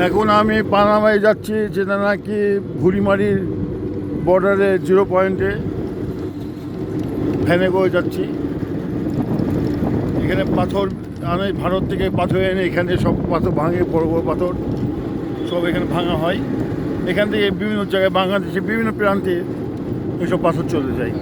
এখন আমি পানামায় যাচ্ছি, যেটা নাকি ভুড়িমারির বর্ডারে 0 পয়েন্টে ভ্যানে করে যাচ্ছি। এখানে পাথর আনে ভারত থেকে, পাথর এনে এখানে সব পাথর ভাঙে, বড় বড় পাথর সব এখানে ভাঙা হয়। এখান থেকে বিভিন্ন জায়গায় বাংলাদেশের বিভিন্ন প্রান্তে এসব পাথর চলে যায়।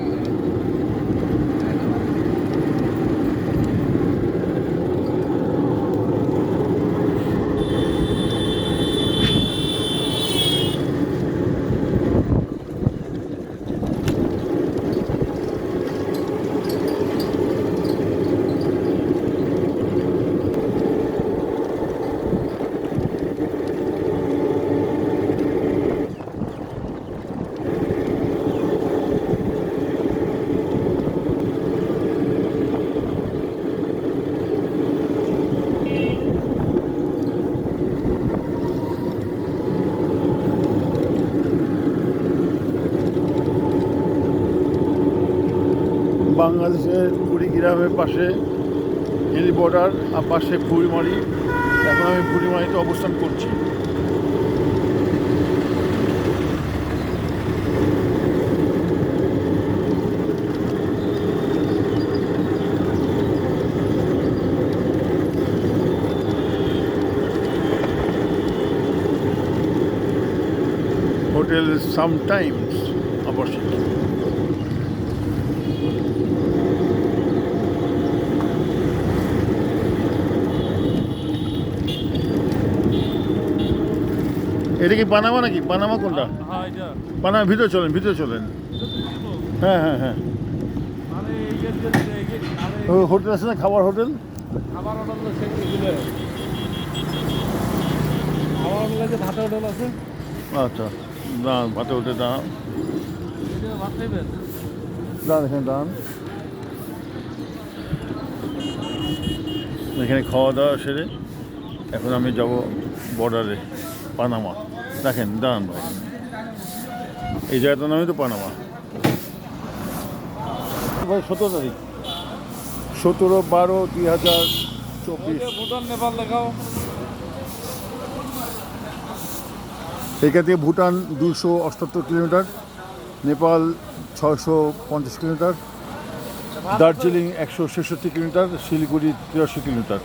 বাংলাদেশের কুড়িগ্রামের পাশে হিলি বর্ডার, আর পাশে ভুড়িমারি। এখন আমি ভুড়িমারিতে অবস্থান করছি। হোটেল সামটাইমস অবশ্যই। এটা কি পানামা নাকি? পানামা কোনটা? পানামা ভিতরে চলেন, ভিতরে চলেন। হ্যাঁ হ্যাঁ হ্যাঁ, হোটেল আছে না, খাবার হোটেল? আচ্ছা, দাঁড়ান, ভাতে হোটেল দাঁড়ান, দাঁড়ান এখানে দাঁড়ান। এখানে খাওয়া দাওয়া সেরে এখন আমি যাব বর্ডারে, পানামা। দেখেন, দাঁড়ান ভাই, এই জায়গাটার নামই তো পানামা। ভাই 17 তারিখ, 17/12/2024। ভুটান নেপাল দেখাও। এখান থেকে Bhutan 278 kilometre, Nepal 650 kilometre, Darjeeling 166 kilometre, Siliguri 83 kilometre.